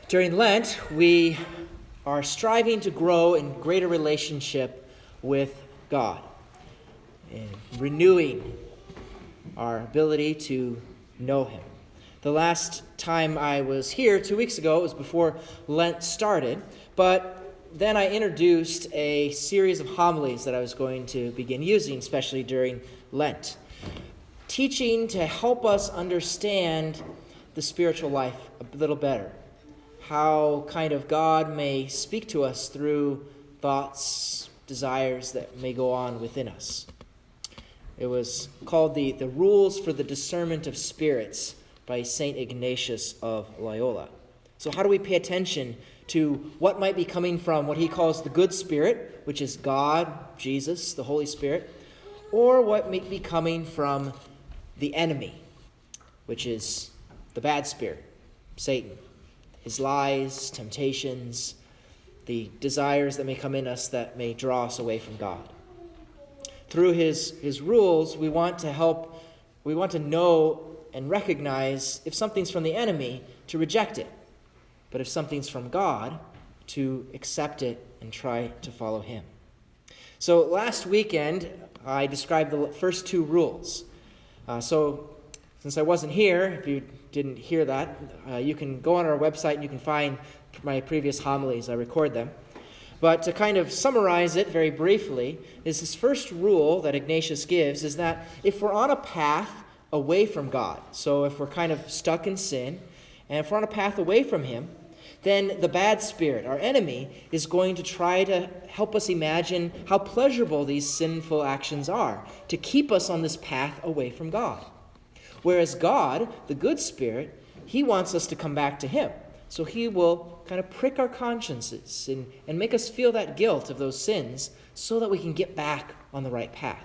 During Lent, we are striving to grow in greater relationship with God and renewing our ability to know Him. The last time I was here 2 weeks ago, it was before Lent started, but then I introduced a series of homilies that I was going to begin using, especially during Lent, teaching to help us understand the spiritual life a little better, how kind of God may speak to us through thoughts, desires that may go on within us. It was called the Rules for the Discernment of Spirits by St. Ignatius of Loyola. So how do we pay attention to what might be coming from what he calls the good spirit, which is God, Jesus, the Holy Spirit, or what may be coming from the enemy, which is the bad spirit, Satan, his lies, temptations, the desires that may come in us that may draw us away from God. Through his rules, we want to know and recognize if something's from the enemy, to reject it. But if something's from God, to accept it and try to follow Him. So last weekend, I described the first two rules. So since I wasn't here, if you didn't hear that, you can go on our website and you can find my previous homilies. I record them. But to kind of summarize it very briefly, is this first rule that Ignatius gives is that if we're on a path away from God, so if we're kind of stuck in sin, and if we're on a path away from Him, then the bad spirit, our enemy, is going to try to help us imagine how pleasurable these sinful actions are, to keep us on this path away from God. Whereas God, the good spirit, He wants us to come back to Him. So He will kind of prick our consciences and make us feel that guilt of those sins so that we can get back on the right path.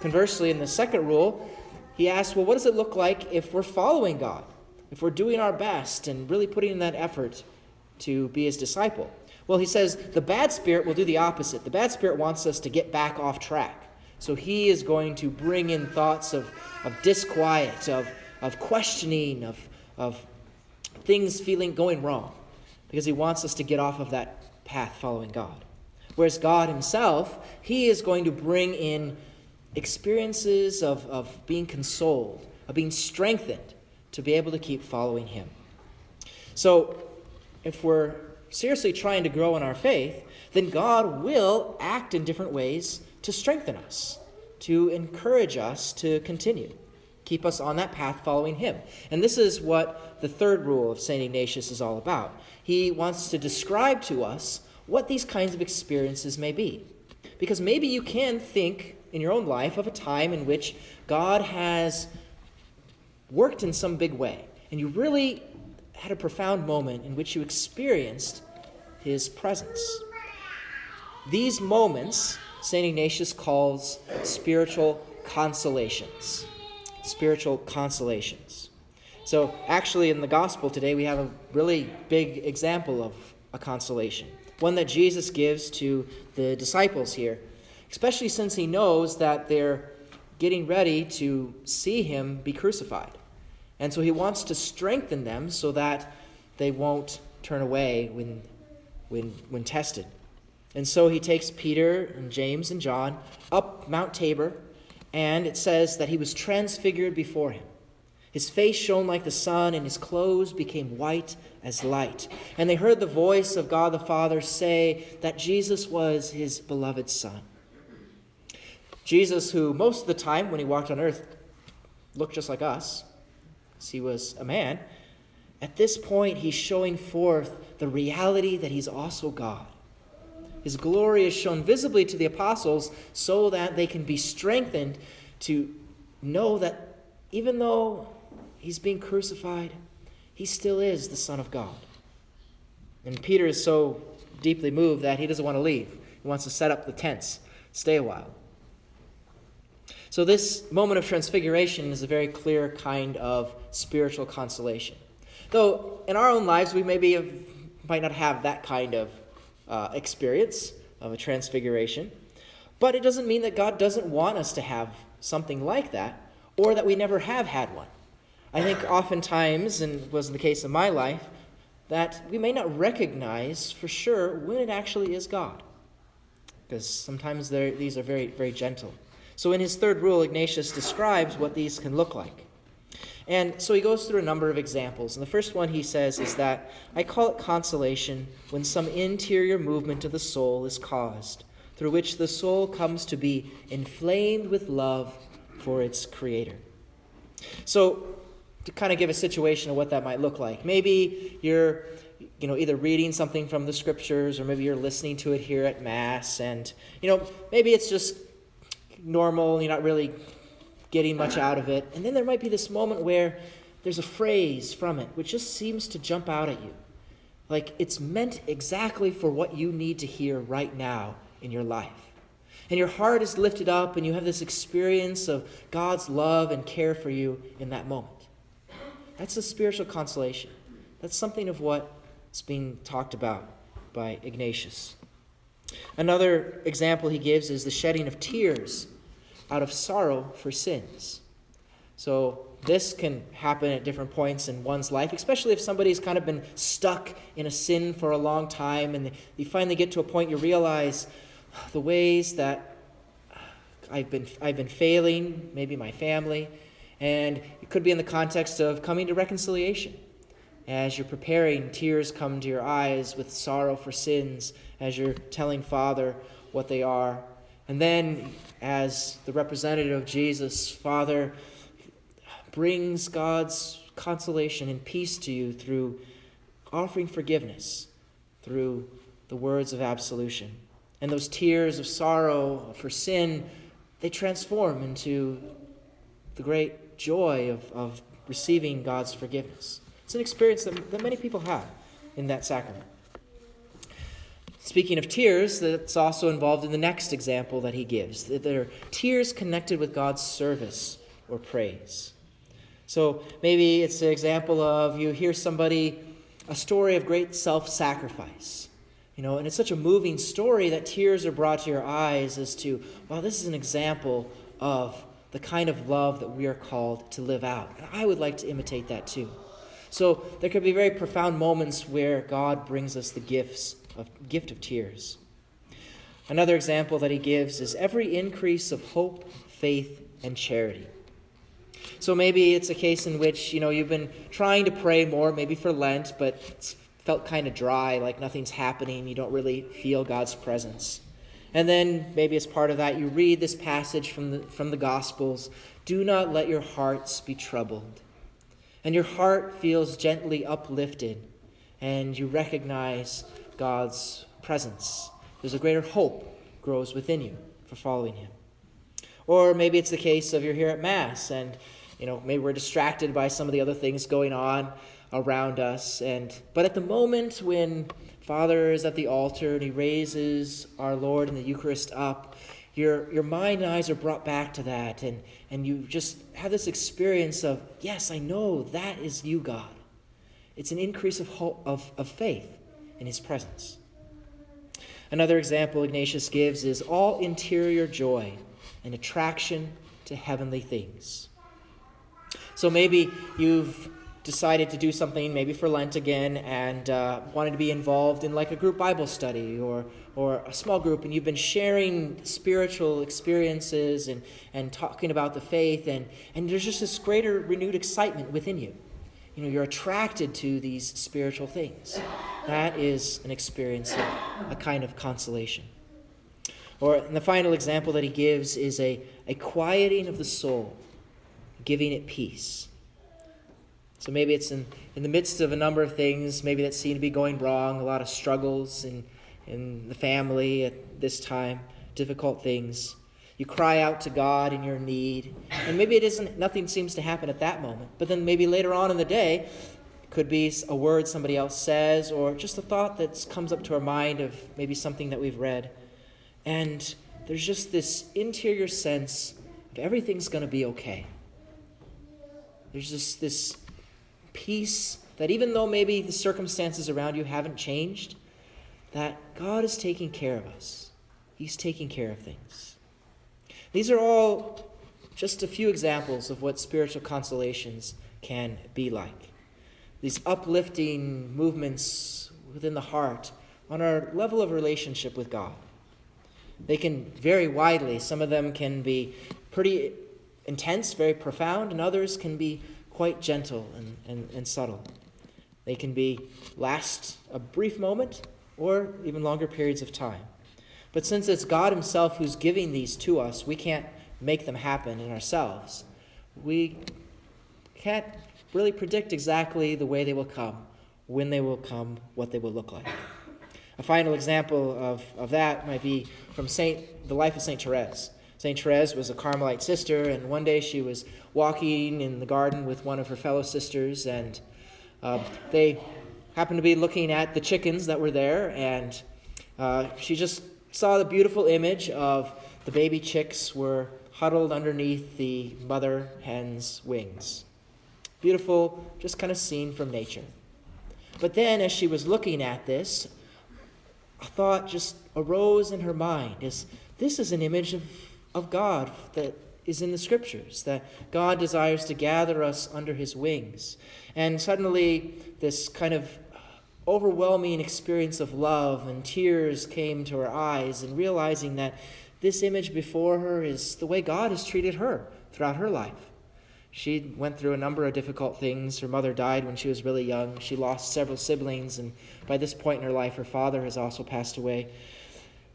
Conversely, in the second rule, he asks, well, what does it look like if we're following God? If we're doing our best and really putting in that effort to be His disciple? Well, he says the bad spirit will do the opposite. The bad spirit wants us to get back off track. So he is going to bring in thoughts of disquiet, of questioning, of things going wrong, because he wants us to get off of that path following God. Whereas God Himself, He is going to bring in experiences of being consoled, of being strengthened, to be able to keep following Him. So, if we're seriously trying to grow in our faith, then God will act in different ways to strengthen us, to encourage us to continue, keep us on that path following Him. And this is what the third rule of St. Ignatius is all about. He wants to describe to us what these kinds of experiences may be. Because maybe you can think in your own life of a time in which God has worked in some big way, and you really had a profound moment in which you experienced His presence. These moments, St. Ignatius calls spiritual consolations. Spiritual consolations. So actually in the gospel today we have a really big example of a consolation, one that Jesus gives to the disciples here, especially since He knows that they're getting ready to see Him be crucified. And so He wants to strengthen them so that they won't turn away when tested. And so He takes Peter and James and John up Mount Tabor, and it says that He was transfigured before Him. His face shone like the sun, and His clothes became white as light. And they heard the voice of God the Father say that Jesus was His beloved Son. Jesus, who most of the time when He walked on earth looked just like us, He was a man, at this point He's showing forth the reality that He's also God. His glory is shown visibly to the apostles so that they can be strengthened to know that even though He's being crucified, He still is the Son of God. And Peter is so deeply moved that he doesn't want to leave. He wants to set up the tents, stay a while. So this moment of transfiguration is a very clear kind of spiritual consolation. Though in our own lives we might not have that kind of experience of a transfiguration, but it doesn't mean that God doesn't want us to have something like that, or that we never have had one. I think oftentimes, and was the case in my life, that we may not recognize for sure when it actually is God, because sometimes these are very, very gentle. So in his third rule, Ignatius describes what these can look like. And so he goes through a number of examples. And the first one he says is that, I call it consolation when some interior movement of the soul is caused, through which the soul comes to be inflamed with love for its Creator. So to kind of give a situation of what that might look like, maybe you're either reading something from the Scriptures, or maybe you're listening to it here at Mass, and maybe it's just normal, you're not really getting much out of it. And then there might be this moment where there's a phrase from it which just seems to jump out at you. Like it's meant exactly for what you need to hear right now in your life. And your heart is lifted up and you have this experience of God's love and care for you in that moment. That's a spiritual consolation. That's something of what's being talked about by Ignatius. Another example he gives is the shedding of tears out of sorrow for sins. So this can happen at different points in one's life, especially if somebody's kind of been stuck in a sin for a long time, and you finally get to a point you realize the ways that I've been failing, maybe my family, and it could be in the context of coming to reconciliation. As you're preparing, tears come to your eyes with sorrow for sins as you're telling Father what they are. And then, as the representative of Jesus, Father brings God's consolation and peace to you through offering forgiveness, through the words of absolution. And those tears of sorrow for sin, they transform into the great joy of receiving God's forgiveness. It's an experience that many people have in that sacrament. Speaking of tears, that's also involved in the next example that he gives. There are tears connected with God's service or praise. So maybe it's an example of you hear a story of great self-sacrifice. And it's such a moving story that tears are brought to your eyes as to, wow, this is an example of the kind of love that we are called to live out. And I would like to imitate that too. So there could be very profound moments where God brings us the gift of tears. Another example that he gives is every increase of hope, faith, and charity. So maybe it's a case in which, you've been trying to pray more, maybe for Lent, but it's felt kind of dry, like nothing's happening. You don't really feel God's presence. And then maybe as part of that, you read this passage from the Gospels. Do not let your hearts be troubled. And your heart feels gently uplifted, and you recognize God's presence. There's a greater hope grows within you for following him. Or maybe it's the case of you're here at Mass, and maybe we're distracted by some of the other things going on around us. But at the moment when Father is at the altar and he raises our Lord in the Eucharist up, your mind and eyes are brought back to that, and you just have this experience of, yes, I know that is you, God. It's an increase of hope, of faith in his presence. Another example Ignatius gives is all interior joy and attraction to heavenly things. So maybe you've decided to do something, maybe for Lent again, and wanted to be involved in like a group Bible study or a small group, and you've been sharing spiritual experiences and talking about the faith, and there's just this greater renewed excitement within you. You're attracted to these spiritual things. That is an experience of a kind of consolation. And the final example that he gives is a quieting of the soul, giving it peace. So maybe it's in the midst of a number of things, maybe that seem to be going wrong, a lot of struggles in the family at this time, difficult things. You cry out to God in your need, and maybe nothing seems to happen at that moment. But then maybe later on in the day, it could be a word somebody else says, or just a thought that comes up to our mind of maybe something that we've read. And there's just this interior sense of everything's going to be okay. There's just this peace that even though maybe the circumstances around you haven't changed, that God is taking care of us. He's taking care of things. These are all just a few examples of what spiritual consolations can be like. these uplifting movements within the heart on our level of relationship with God. They can vary widely. Some of them can be pretty intense, very profound, and others can be quite gentle and subtle. They can last a brief moment or even longer periods of time. But since it's God himself who's giving these to us, we can't make them happen in ourselves. We can't really predict exactly the way they will come, when they will come, what they will look like. A final example of that might be from the life of St. Therese. St. Therese was a Carmelite sister, and one day she was walking in the garden with one of her fellow sisters, and they happened to be looking at the chickens that were there, and she just saw the beautiful image of the baby chicks were huddled underneath the mother hen's wings. Beautiful, just kind of scene from nature. But then as she was looking at this, a thought just arose in her mind. This is an image of God that is in the Scriptures, that God desires to gather us under his wings. And suddenly this kind of overwhelming experience of love and tears came to her eyes, and realizing that this image before her is the way God has treated her throughout her life. She went through a number of difficult things. Her mother died when she was really young. She lost several siblings, and by this point in her life, her father has also passed away.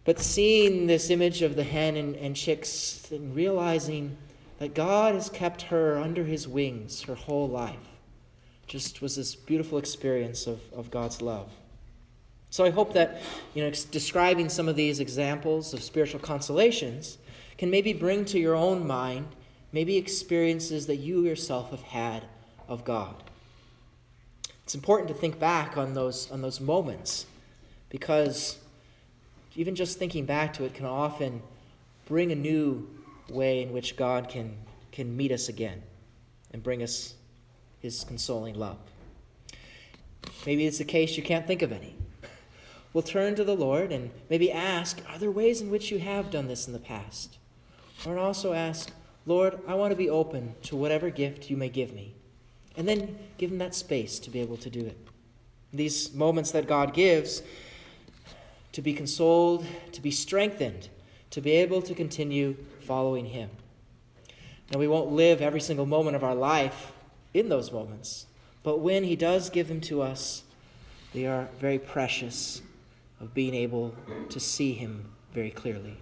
But seeing this image of the hen and chicks and realizing that God has kept her under his wings her whole life just was this beautiful experience of God's love. So I hope that, describing some of these examples of spiritual consolations can maybe bring to your own mind maybe experiences that you yourself have had of God. It's important to think back on those moments, because even just thinking back to it can often bring a new way in which God can meet us again and bring us his consoling love. Maybe it's the case you can't think of any. We'll turn to the Lord and maybe ask, are there ways in which you have done this in the past? Or also ask, Lord, I want to be open to whatever gift you may give me. And then give him that space to be able to do it. These moments that God gives, to be consoled, to be strengthened, to be able to continue following him. Now, we won't live every single moment of our life in those moments, but when he does give them to us, they are very precious of being able to see him very clearly.